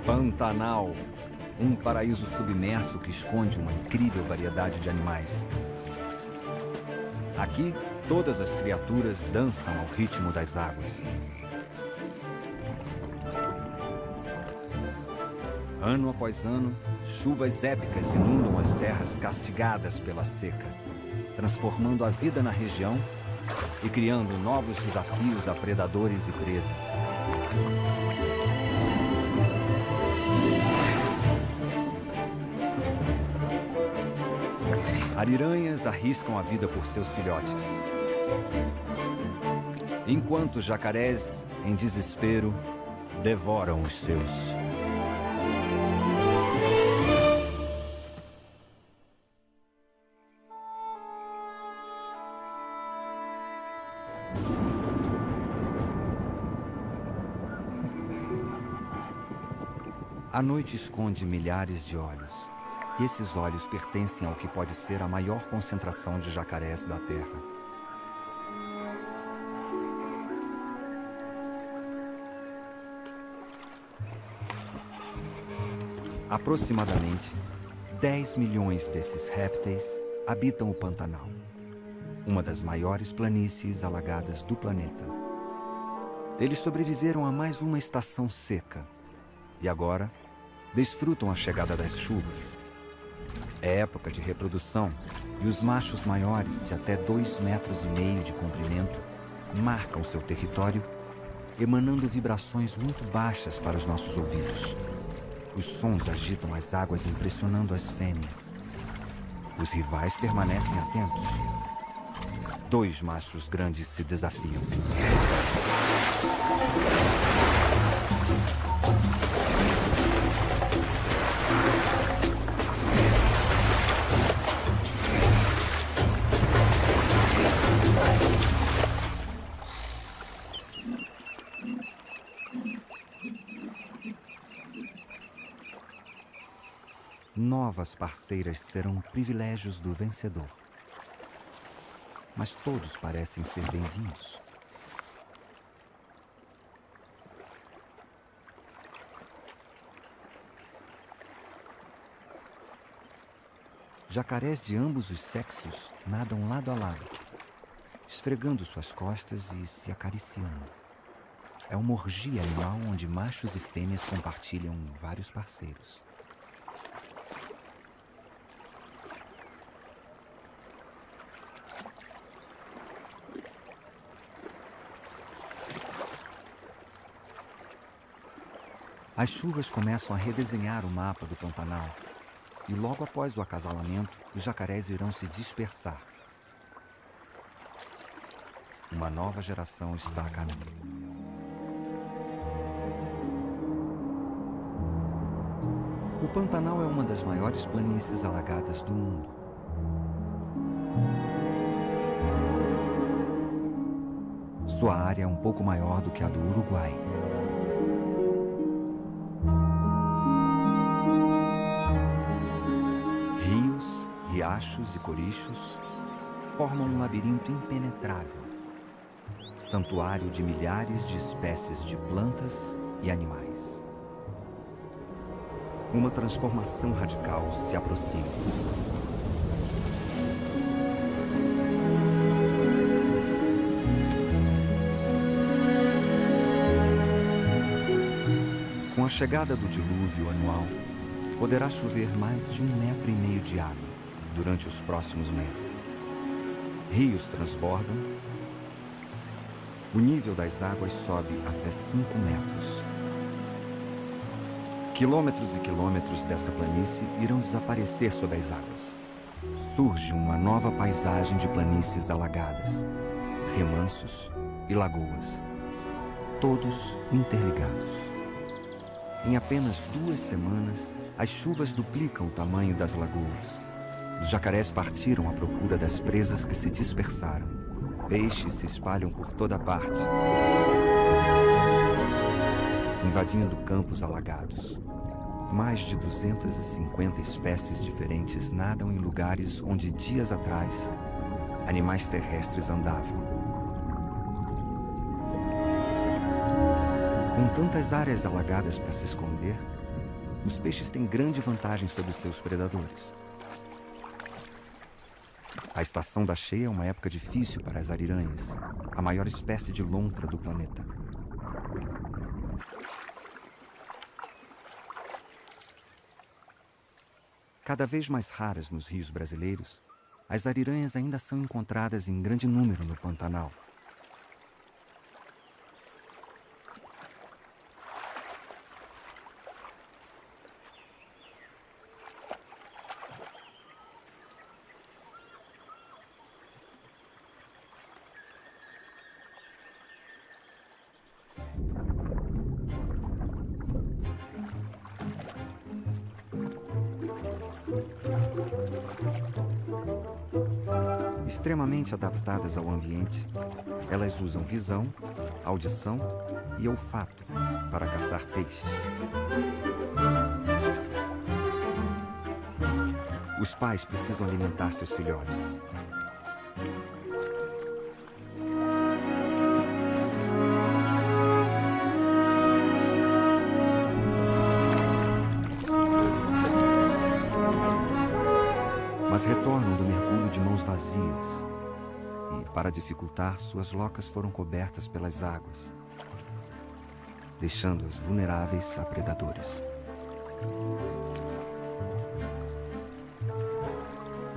Pantanal, um paraíso submerso que esconde uma incrível variedade de animais. Aqui, todas as criaturas dançam ao ritmo das águas. Ano após ano, chuvas épicas inundam as terras castigadas pela seca, transformando a vida na região e criando novos desafios a predadores e presas. Ariranhas arriscam a vida por seus filhotes, enquanto jacarés, em desespero, devoram os seus. A noite esconde milhares de olhos. E esses olhos pertencem ao que pode ser a maior concentração de jacarés da Terra. Aproximadamente 10 milhões desses répteis habitam o Pantanal, uma das maiores planícies alagadas do planeta. Eles sobreviveram a mais uma estação seca e agora desfrutam a chegada das chuvas. É época de reprodução e os machos maiores, de até 2,5 metros de comprimento, marcam seu território, emanando vibrações muito baixas para os nossos ouvidos. Os sons agitam as águas, impressionando as fêmeas. Os rivais permanecem atentos. 2 machos grandes se desafiam. Novas parceiras serão privilégios do vencedor. Mas todos parecem ser bem-vindos. Jacarés de ambos os sexos nadam lado a lado, esfregando suas costas e se acariciando. É uma orgia animal onde machos e fêmeas compartilham vários parceiros. As chuvas começam a redesenhar o mapa do Pantanal e logo após o acasalamento, os jacarés irão se dispersar. Uma nova geração está a caminho. O Pantanal é uma das maiores planícies alagadas do mundo. Sua área é um pouco maior do que a do Uruguai. Riachos e corichos formam um labirinto impenetrável, santuário de milhares de espécies de plantas e animais. Uma transformação radical se aproxima. Com a chegada do dilúvio anual, poderá chover mais de 1,5 metro de água durante os próximos meses. Rios transbordam, o nível das águas sobe até 5 metros. Quilômetros e quilômetros dessa planície irão desaparecer sob as águas. Surge uma nova paisagem de planícies alagadas, remansos e lagoas, todos interligados. Em apenas 2 semanas, as chuvas duplicam o tamanho das lagoas. Os jacarés partiram à procura das presas que se dispersaram. Peixes se espalham por toda parte, invadindo campos alagados. Mais de 250 espécies diferentes nadam em lugares onde, dias atrás, animais terrestres andavam. Com tantas áreas alagadas para se esconder, Os peixes têm grande vantagem sobre seus predadores. A estação da cheia é uma época difícil para as ariranhas, a maior espécie de lontra do planeta. Cada vez mais raras nos rios brasileiros, as ariranhas ainda são encontradas em grande número no Pantanal. Extremamente adaptadas ao ambiente, elas usam visão, audição e olfato para caçar peixes. Os pais precisam alimentar seus filhotes. Mas retornam do mergulho de mãos vazias e, para dificultar, suas locas foram cobertas pelas águas, deixando-as vulneráveis a predadores.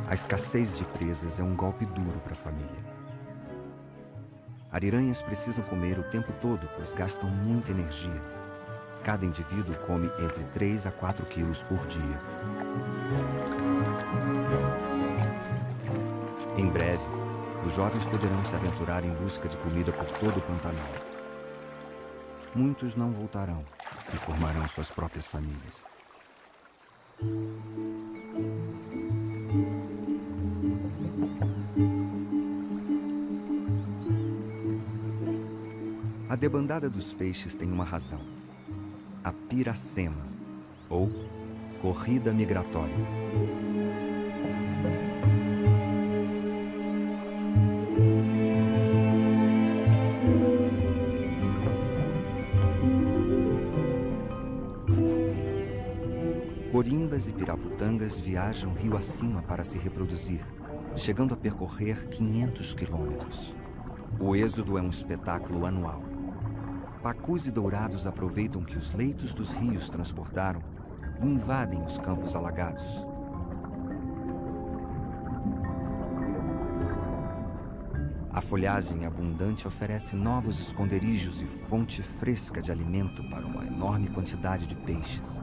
A escassez de presas é um golpe duro para a família. Ariranhas precisam comer o tempo todo, pois gastam muita energia. Cada indivíduo come entre 3 a 4 quilos por dia. Em breve, os jovens poderão se aventurar em busca de comida por todo o Pantanal. Muitos não voltarão e formarão suas próprias famílias. A debandada dos peixes tem uma razão: a piracema, ou corrida migratória. Corimbas e piraputangas viajam rio acima para se reproduzir, chegando a percorrer 500 quilômetros. O êxodo é um espetáculo anual. Pacus e dourados aproveitam que os leitos dos rios transportaram e invadem os campos alagados. A folhagem abundante oferece novos esconderijos e fonte fresca de alimento para uma enorme quantidade de peixes.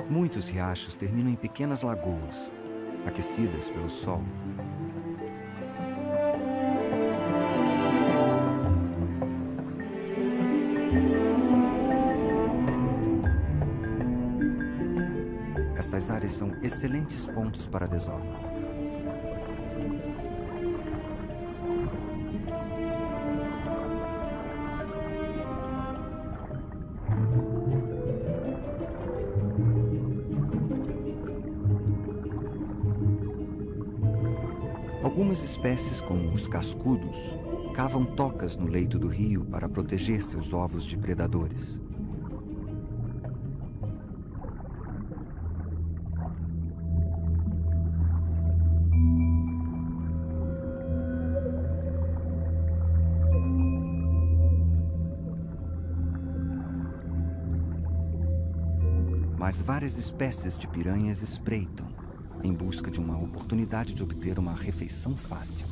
Muitos riachos terminam em pequenas lagoas, aquecidas pelo sol. Essas áreas são excelentes pontos para a desova. Algumas espécies, como os cascudos, cavam tocas no leito do rio para proteger seus ovos de predadores. Mas várias espécies de piranhas espreitam, em busca de uma oportunidade de obter uma refeição fácil.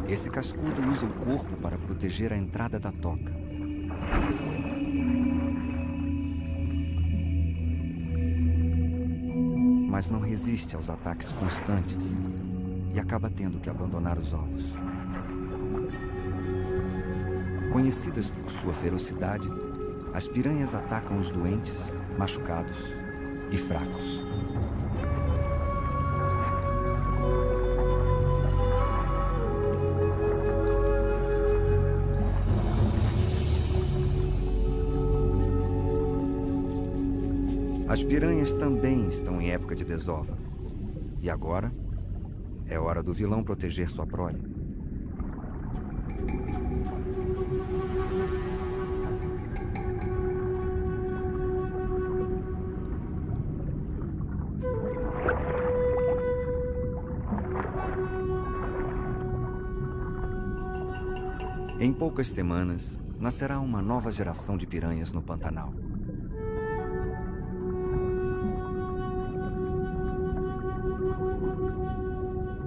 Esse cascudo usa o corpo para proteger a entrada da toca. Mas não resiste aos ataques constantes e acaba tendo que abandonar os ovos. Conhecidas por sua ferocidade, as piranhas atacam os doentes, machucados e fracos. As piranhas também estão em época de desova. E agora, é hora do vilão proteger sua prole. Em poucas semanas, nascerá uma nova geração de piranhas no Pantanal.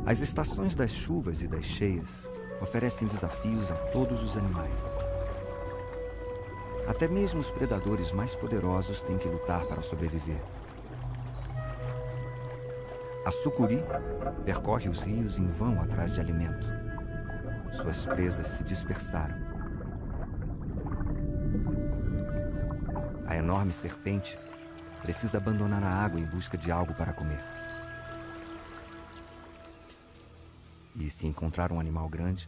As estações das chuvas e das cheias oferecem desafios a todos os animais. Até mesmo os predadores mais poderosos têm que lutar para sobreviver. A sucuri percorre os rios em vão atrás de alimento. Suas presas se dispersaram. A enorme serpente precisa abandonar a água em busca de algo para comer. E se encontrar um animal grande,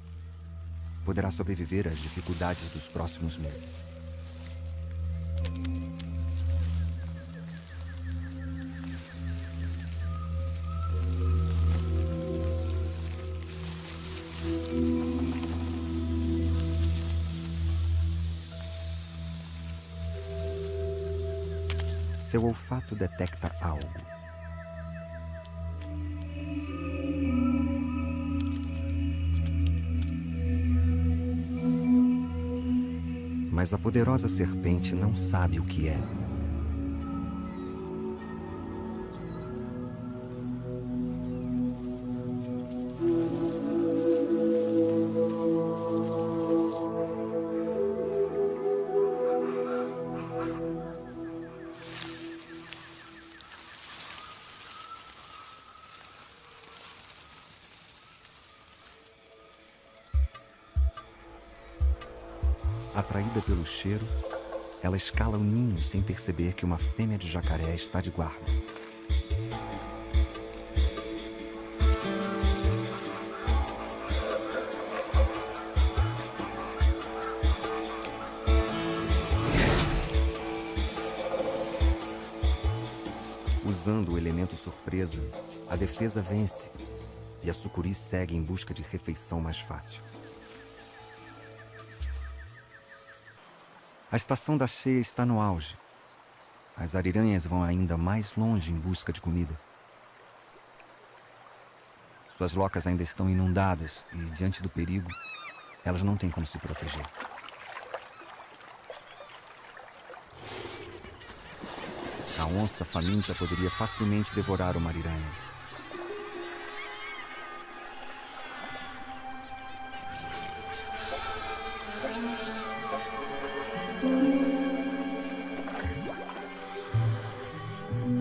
poderá sobreviver às dificuldades dos próximos meses. Seu olfato detecta algo. Mas a poderosa serpente não sabe o que é. Atraída pelo cheiro, ela escala o ninho sem perceber que uma fêmea de jacaré está de guarda. Usando o elemento surpresa, a defesa vence e a sucuri segue em busca de refeição mais fácil. A estação da cheia está no auge. As ariranhas vão ainda mais longe em busca de comida. Suas locas ainda estão inundadas e, diante do perigo, elas não têm como se proteger. A onça faminta poderia facilmente devorar uma ariranha.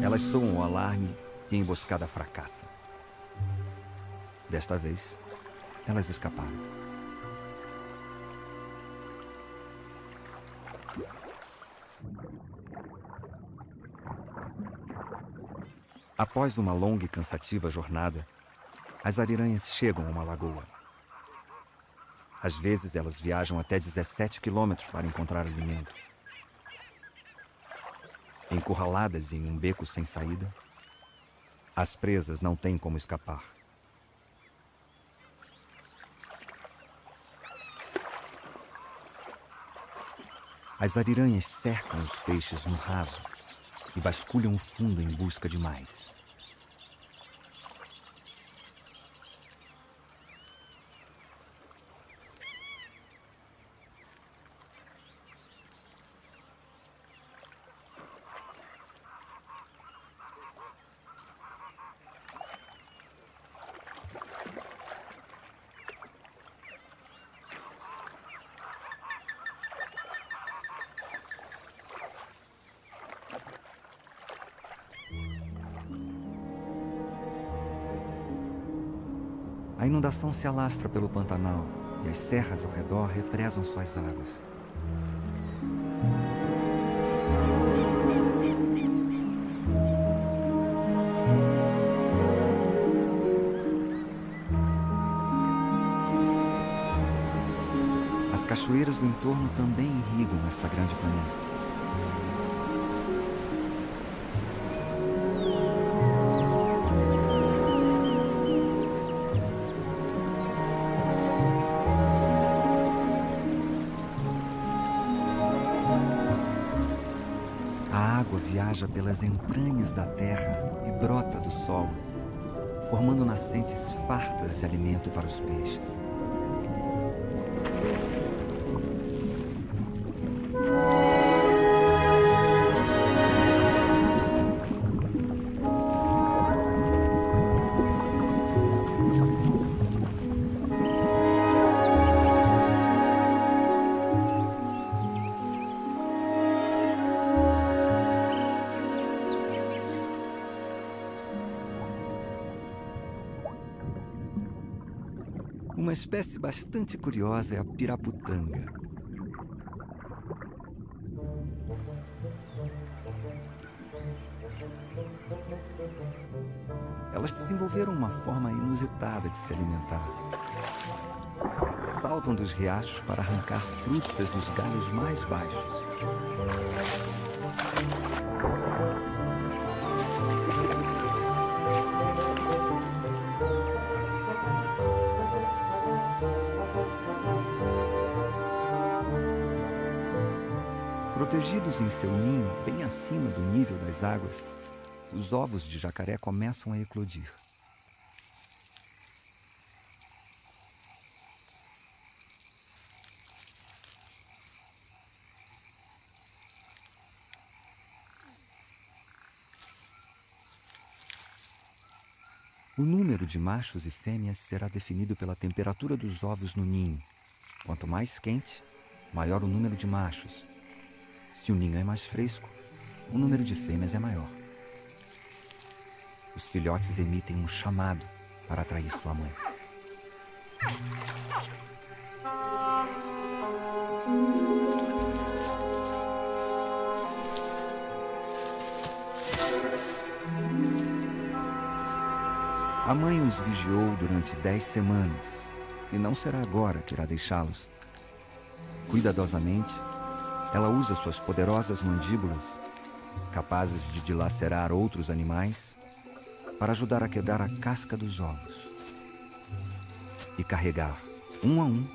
Elas soam o alarme e a emboscada fracassa. Desta vez, elas escaparam. Após uma longa e cansativa jornada, as ariranhas chegam a uma lagoa. Às vezes, elas viajam até 17 quilômetros para encontrar alimento. Encurraladas em um beco sem saída, as presas não têm como escapar. As ariranhas cercam os peixes no raso e vasculham o fundo em busca de mais. A inundação se alastra pelo Pantanal e as serras ao redor represam suas águas. As cachoeiras do entorno também irrigam essa grande planície. viaja pelas entranhas da terra e brota do solo, formando nascentes fartas de alimento para os peixes. Uma espécie bastante curiosa é a piraputanga. Elas desenvolveram uma forma inusitada de se alimentar. Saltam dos riachos para arrancar frutas dos galhos mais baixos. Protegidos em seu ninho, bem acima do nível das águas, os ovos de jacaré começam a eclodir. O número de machos e fêmeas será definido pela temperatura dos ovos no ninho. Quanto mais quente, maior o número de machos. Se o ninho é mais fresco, o número de fêmeas é maior. Os filhotes emitem um chamado para atrair sua mãe. A mãe os vigiou durante 10 semanas, e não será agora que irá deixá-los. Cuidadosamente, ela usa suas poderosas mandíbulas, capazes de dilacerar outros animais, para ajudar a quebrar a casca dos ovos e carregar, um a um,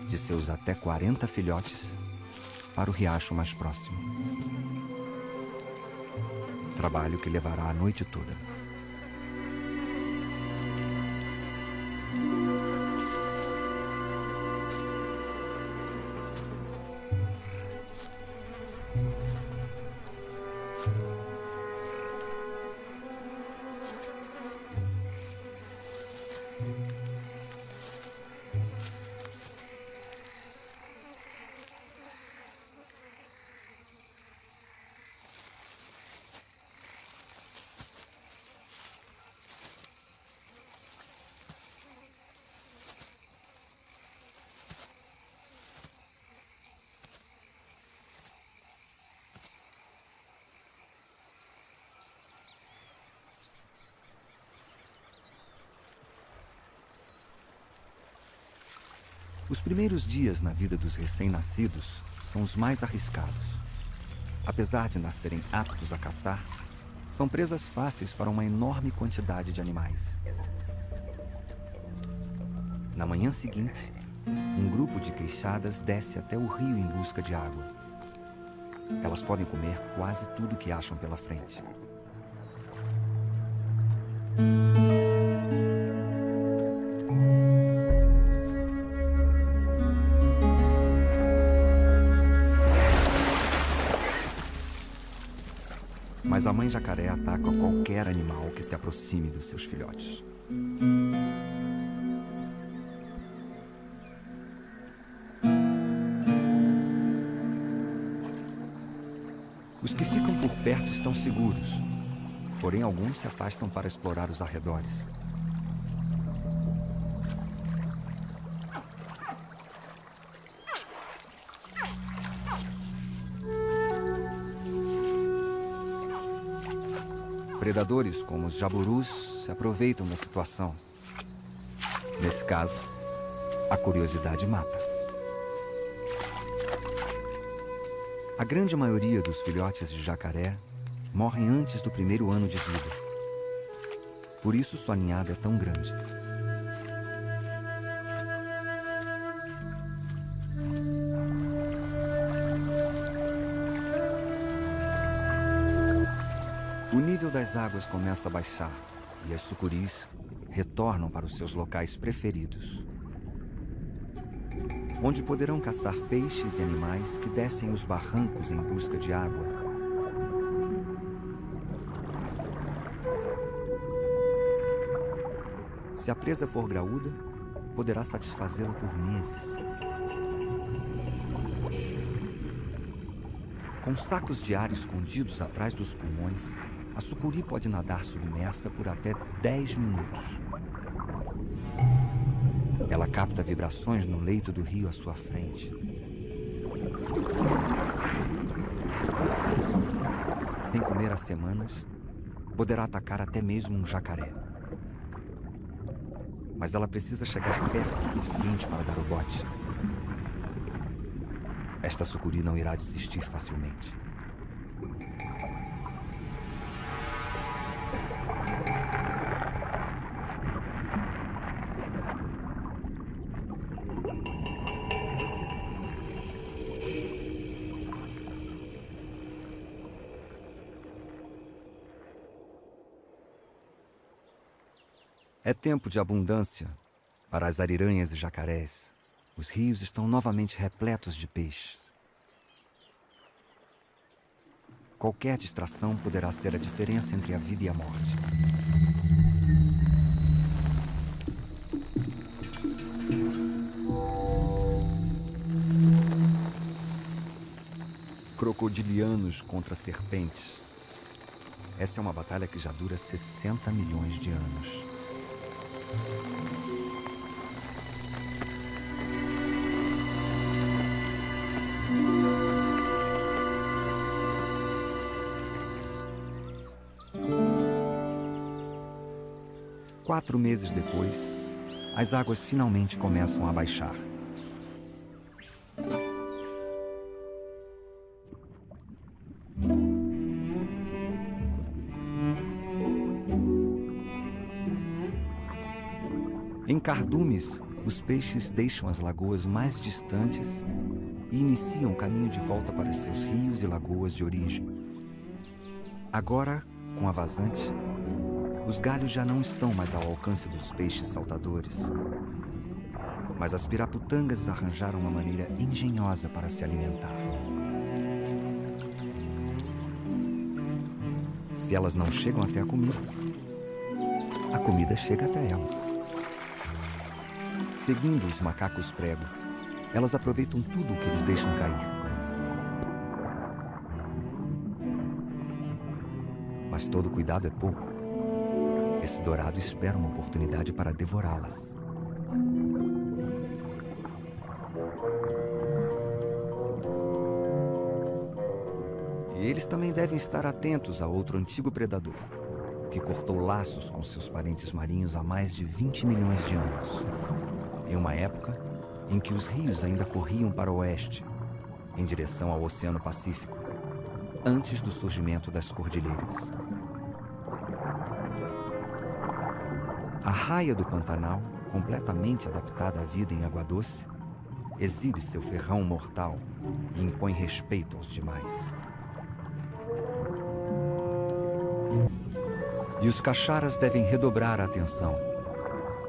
de seus até 40 filhotes para o riacho mais próximo. Trabalho que levará a noite toda. Os primeiros dias na vida dos recém-nascidos são os mais arriscados. Apesar de nascerem aptos a caçar, são presas fáceis para uma enorme quantidade de animais. Na manhã seguinte, um grupo de queixadas desce até o rio em busca de água. Elas podem comer quase tudo que acham pela frente. Mas a mãe jacaré ataca qualquer animal que se aproxime dos seus filhotes. Os que ficam por perto estão seguros, porém alguns se afastam para explorar os arredores. Predadores como os jaburus se aproveitam da situação. Nesse caso, a curiosidade mata. A grande maioria dos filhotes de jacaré morrem antes do primeiro ano de vida. Por isso sua ninhada é tão grande. águas começa a baixar e as sucuris retornam para os seus locais preferidos, onde poderão caçar peixes e animais que descem os barrancos em busca de água. Se a presa for graúda, poderá satisfazê-la por meses. Com sacos de ar escondidos atrás dos pulmões, a sucuri pode nadar submersa por até 10 minutos. Ela capta vibrações no leito do rio à sua frente. Sem comer há semanas, poderá atacar até mesmo um jacaré. Mas ela precisa chegar perto o suficiente para dar o bote. Esta sucuri não irá desistir facilmente. É tempo de abundância para as ariranhas e jacarés. Os rios estão novamente repletos de peixes. Qualquer distração poderá ser a diferença entre a vida e a morte. Crocodilianos contra serpentes. Essa é uma batalha que já dura 60 milhões de anos. Quatro meses depois, as águas finalmente começam a baixar. Em cardumes, os peixes deixam as lagoas mais distantes e iniciam o caminho de volta para os seus rios e lagoas de origem. Agora, com a vazante, os galhos já não estão mais ao alcance dos peixes saltadores. Mas as piraputangas arranjaram uma maneira engenhosa para se alimentar. Se elas não chegam até a comida chega até elas. Seguindo os macacos prego, elas aproveitam tudo o que eles deixam cair. Mas todo cuidado é pouco. Esse dourado espera uma oportunidade para devorá-las. E eles também devem estar atentos a outro antigo predador, que cortou laços com seus parentes marinhos há mais de 20 milhões de anos. Em uma época em que os rios ainda corriam para o oeste, em direção ao Oceano Pacífico, antes do surgimento das cordilheiras. A raia do Pantanal, completamente adaptada à vida em água doce, exibe seu ferrão mortal e impõe respeito aos demais. E os cacharas devem redobrar a atenção,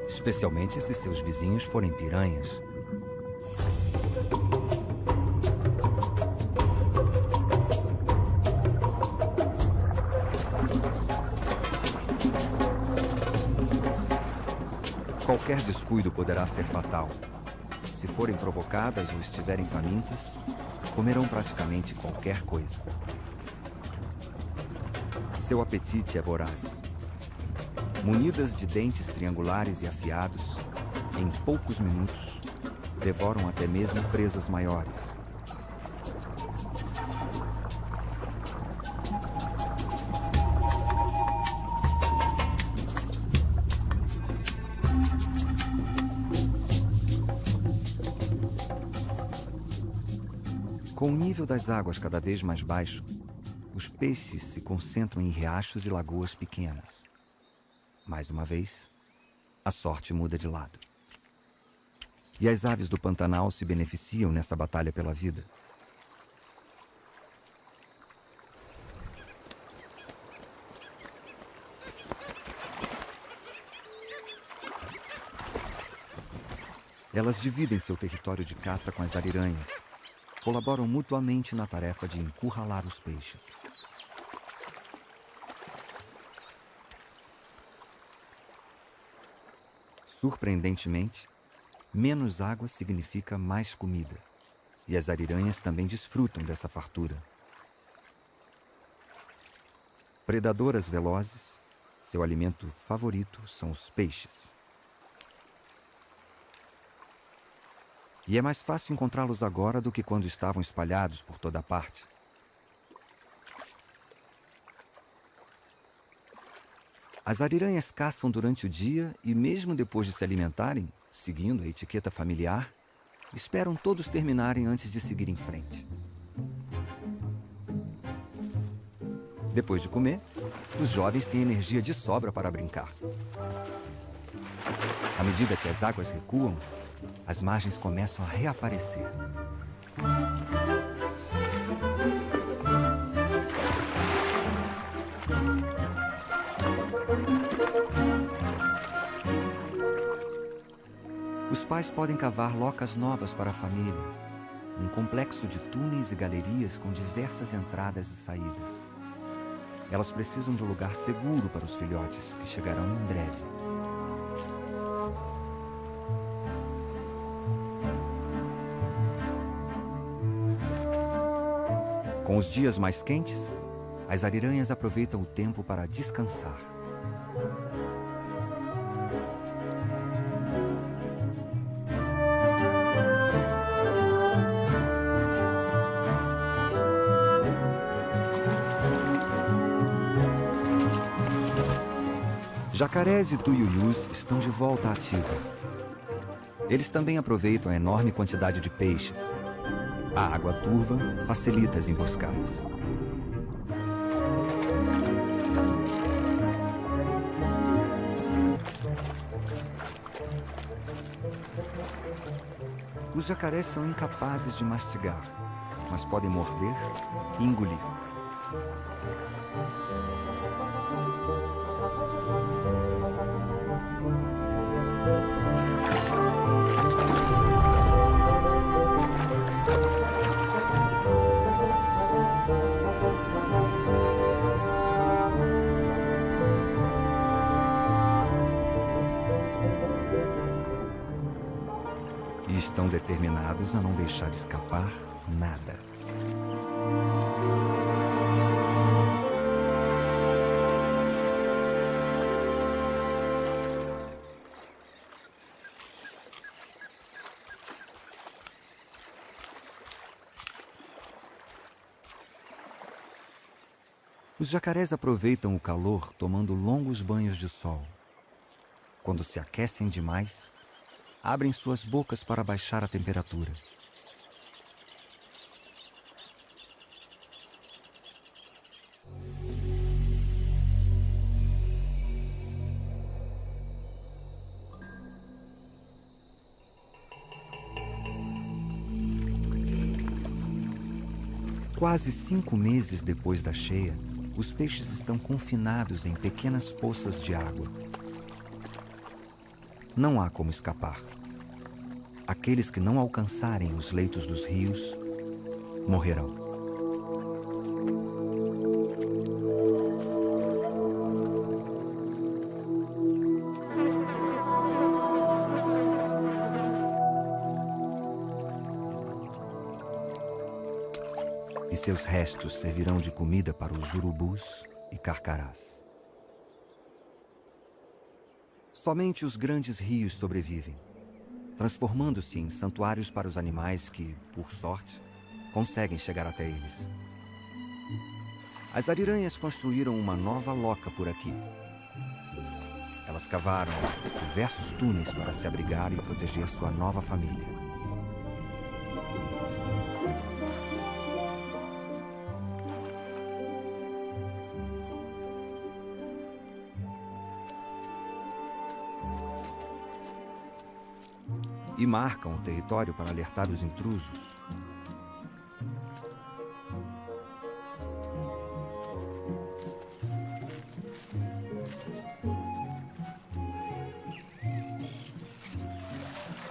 especialmente se seus vizinhos forem piranhas. Qualquer descuido poderá ser fatal. Se forem provocadas ou estiverem famintas, comerão praticamente qualquer coisa. Seu apetite é voraz. Munidas de dentes triangulares e afiados, em poucos minutos, devoram até mesmo presas maiores. Com o nível das águas cada vez mais baixo, os peixes se concentram em riachos e lagoas pequenas. Mais uma vez, a sorte muda de lado. E as aves do Pantanal se beneficiam nessa batalha pela vida. Elas dividem seu território de caça com as ariranhas. Colaboram mutuamente na tarefa de encurralar os peixes. Surpreendentemente, menos água significa mais comida. E as ariranhas também desfrutam dessa fartura. Predadoras velozes, seu alimento favorito são os peixes. E é mais fácil encontrá-los agora do que quando estavam espalhados por toda parte. As ariranhas caçam durante o dia e, mesmo depois de se alimentarem, seguindo a etiqueta familiar, esperam todos terminarem antes de seguir em frente. Depois de comer, os jovens têm energia de sobra para brincar. À medida que as águas recuam, as margens começam a reaparecer. Os pais podem cavar locas novas para a família, um complexo de túneis e galerias com diversas entradas e saídas. Elas precisam de um lugar seguro para os filhotes, que chegarão em breve. Com os dias mais quentes, as ariranhas aproveitam o tempo para descansar. Jacarés e tuiuius estão de volta ativa. Eles também aproveitam a enorme quantidade de peixes. A água turva facilita as emboscadas. Os jacarés são incapazes de mastigar, mas podem morder e engolir. E estão determinados a não deixar escapar nada. Os jacarés aproveitam o calor tomando longos banhos de sol. Quando se aquecem demais, abrem suas bocas para baixar a temperatura. Quase 5 meses depois da cheia, os peixes estão confinados em pequenas poças de água. Não há como escapar. Aqueles que não alcançarem os leitos dos rios morrerão. E seus restos servirão de comida para os urubus e carcarás. Somente os grandes rios sobrevivem, transformando-se em santuários para os animais que, por sorte, conseguem chegar até eles. As ariranhas construíram uma nova loca por aqui. Elas cavaram diversos túneis para se abrigar e proteger sua nova família. E marcam o território para alertar os intrusos.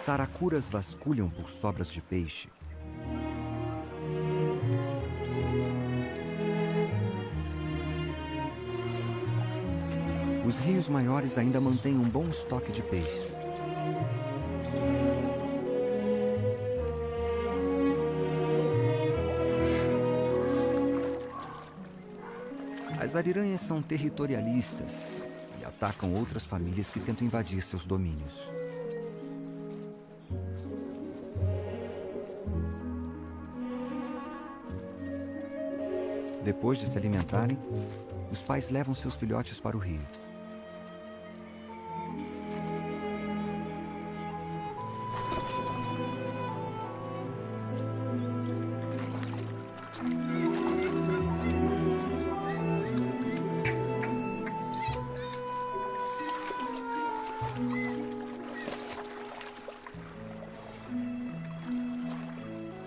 Saracuras vasculham por sobras de peixe. Os rios maiores ainda mantêm um bom estoque de peixes. As ariranhas são territorialistas e atacam outras famílias que tentam invadir seus domínios. Depois de se alimentarem, os pais levam seus filhotes para o rio.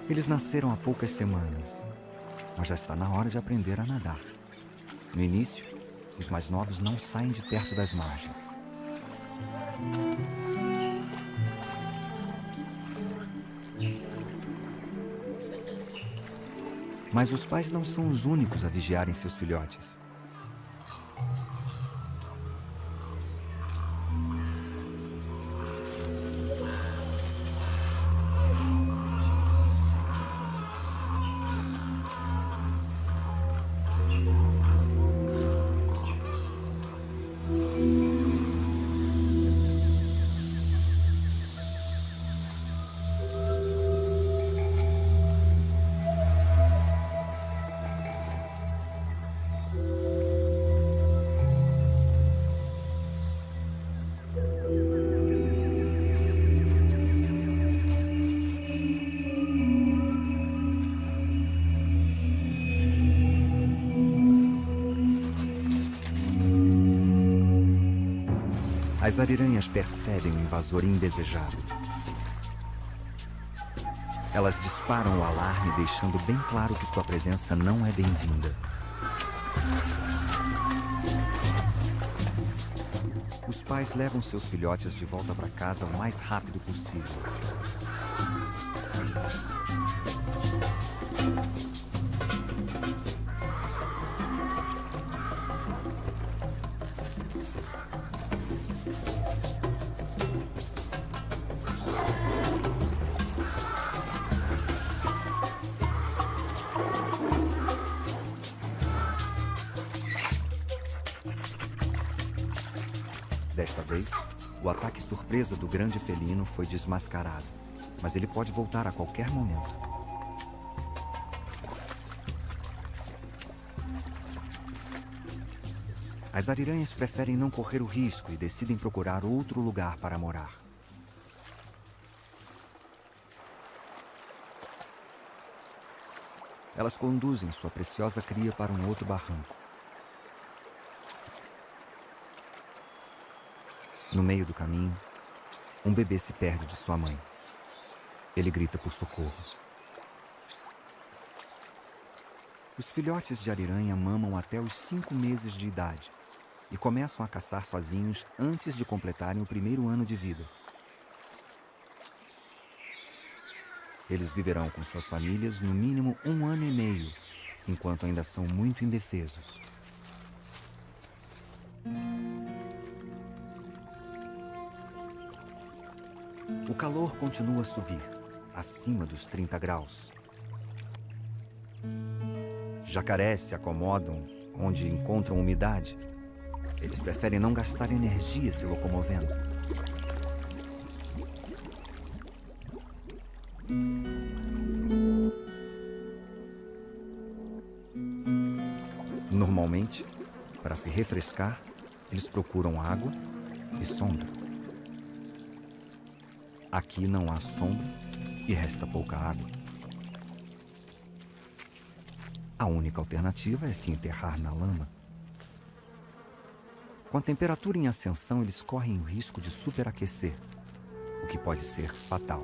Eles nasceram há poucas semanas, mas já está na hora de aprender a nadar. No início, os mais novos não saem de perto das margens. Mas os pais não são os únicos a vigiarem seus filhotes. As ariranhas percebem o invasor indesejado. Elas disparam o alarme, deixando bem claro que sua presença não é bem-vinda. Os pais levam seus filhotes de volta para casa o mais rápido possível. Desta vez, o ataque surpresa do grande felino foi desmascarado, mas ele pode voltar a qualquer momento. As ariranhas preferem não correr o risco e decidem procurar outro lugar para morar. Elas conduzem sua preciosa cria para um outro barranco. No meio do caminho, um bebê se perde de sua mãe. Ele grita por socorro. Os filhotes de ariranha mamam até os 5 meses de idade e começam a caçar sozinhos antes de completarem o primeiro ano de vida. Eles viverão com suas famílias no mínimo 1 ano e meio, enquanto ainda são muito indefesos. O calor continua a subir, acima dos 30 graus. Jacarés se acomodam onde encontram umidade. Eles preferem não gastar energia se locomovendo. Normalmente, para se refrescar, eles procuram água e sombra. Aqui não há sombra e resta pouca água. A única alternativa é se enterrar na lama. Com a temperatura em ascensão, eles correm o risco de superaquecer, o que pode ser fatal.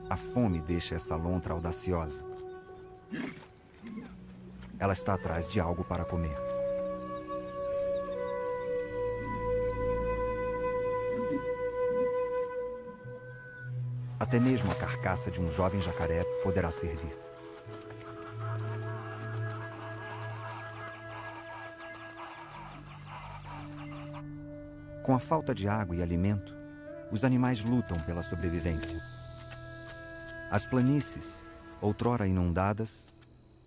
A fome deixa essa lontra audaciosa. Ela está atrás de algo para comer. Até mesmo a carcaça de um jovem jacaré poderá servir. Com a falta de água e alimento, os animais lutam pela sobrevivência. As planícies, outrora inundadas,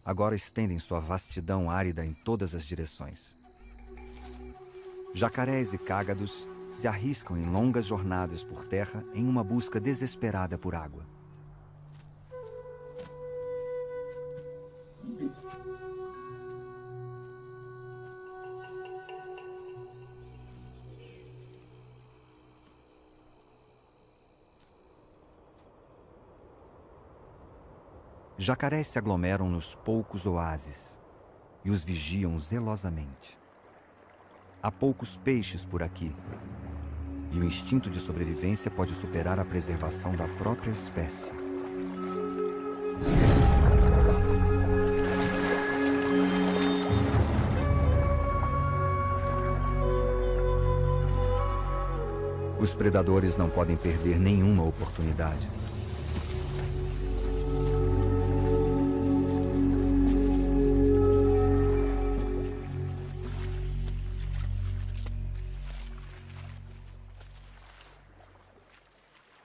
agora estendem sua vastidão árida em todas as direções. Jacarés e cágados se arriscam em longas jornadas por terra em uma busca desesperada por água. Jacarés se aglomeram nos poucos oásis e os vigiam zelosamente. Há poucos peixes por aqui, e o instinto de sobrevivência pode superar a preservação da própria espécie. Os predadores não podem perder nenhuma oportunidade.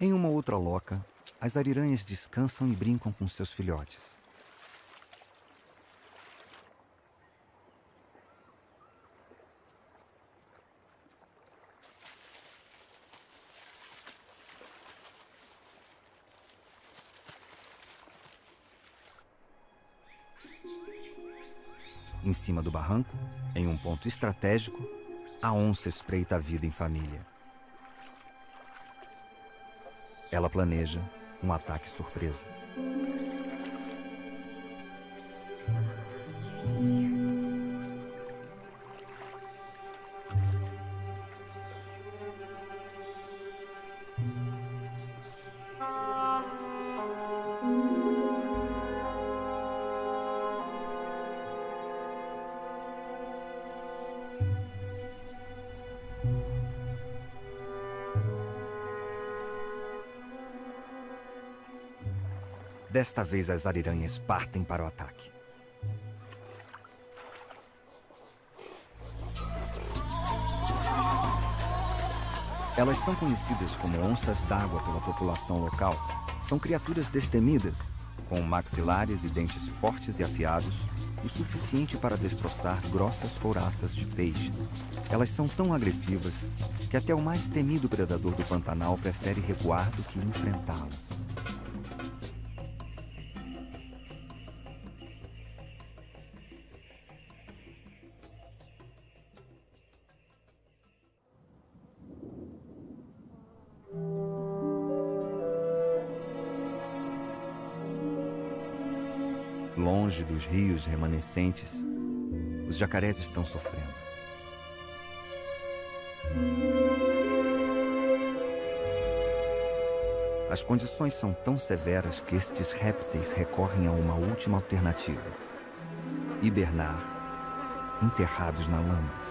Em uma outra loca, as ariranhas descansam e brincam com seus filhotes. Em cima do barranco, em um ponto estratégico, a onça espreita a vida em família. Ela planeja um ataque surpresa. Desta vez, as ariranhas partem para o ataque. Elas são conhecidas como onças d'água pela população local. São criaturas destemidas, com maxilares e dentes fortes e afiados, o suficiente para destroçar grossas couraças de peixes. Elas são tão agressivas que até o mais temido predador do Pantanal prefere recuar do que enfrentá-las. Longe dos rios remanescentes, os jacarés estão sofrendo. As condições são tão severas que estes répteis recorrem a uma última alternativa: hibernar, enterrados na lama.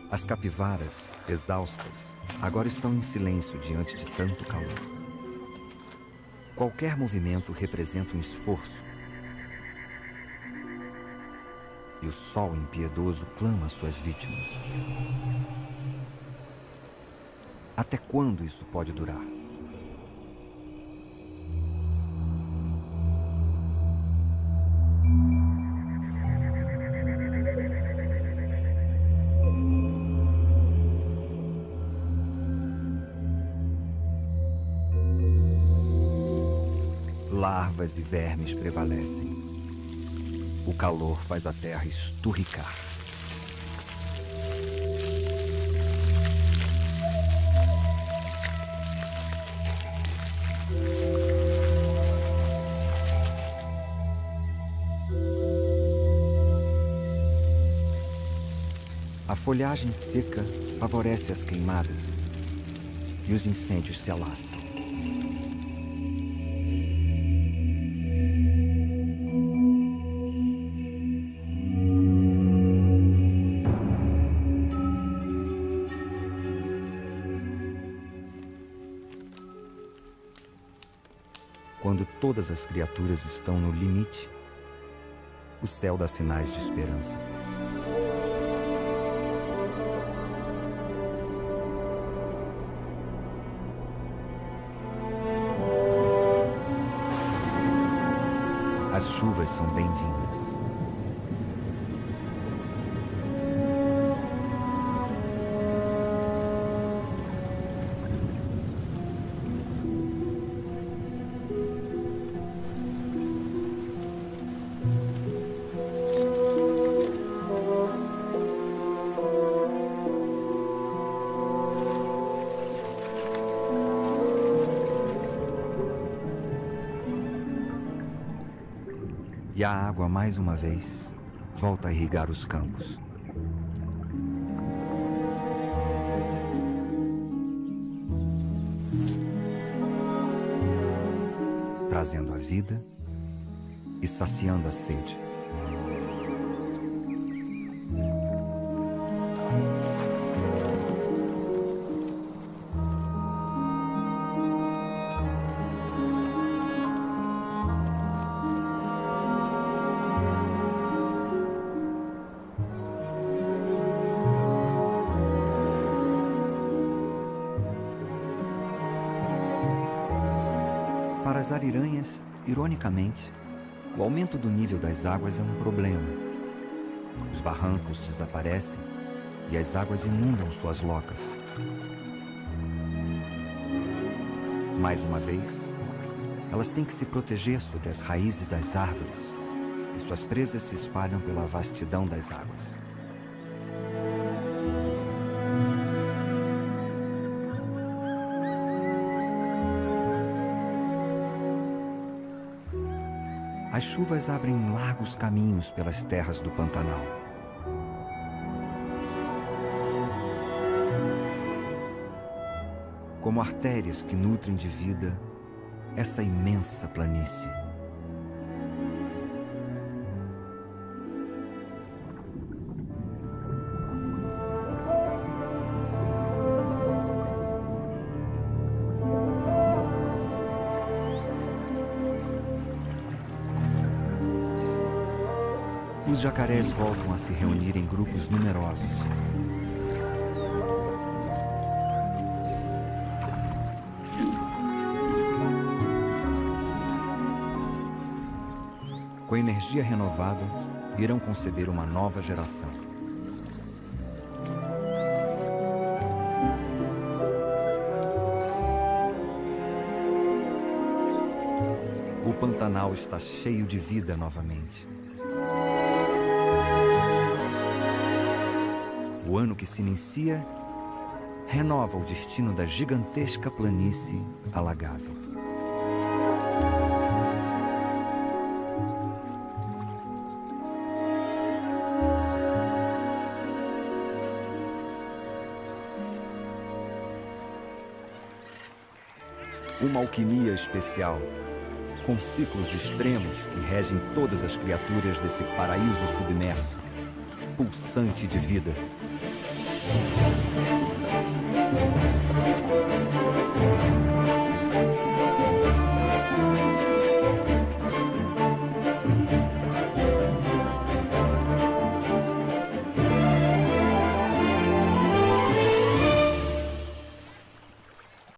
As capivaras, exaustas, agora estão em silêncio diante de tanto calor. Qualquer movimento representa um esforço. E o sol impiedoso clama suas vítimas. Até quando isso pode durar? Larvas e vermes prevalecem. O calor faz a terra esturricar. A folhagem seca favorece as queimadas e os incêndios se alastram. Quando todas as criaturas estão no limite, o céu dá sinais de esperança. As chuvas são bem-vindas. E a água, mais uma vez, volta a irrigar os campos. Trazendo a vida e saciando a sede. Para as ariranhas, ironicamente, o aumento do nível das águas é um problema. Os barrancos desaparecem e as águas inundam suas locas. Mais uma vez, elas têm que se proteger sob as raízes das árvores e suas presas se espalham pela vastidão das águas. As chuvas abrem largos caminhos pelas terras do Pantanal. Como artérias que nutrem de vida essa imensa planície. Os jacarés voltam a se reunir em grupos numerosos. Com energia renovada, irão conceber uma nova geração. O Pantanal está cheio de vida novamente. O ano que se inicia renova o destino da gigantesca planície alagável. Uma alquimia especial, com ciclos extremos que regem todas as criaturas desse paraíso submerso, pulsante de vida.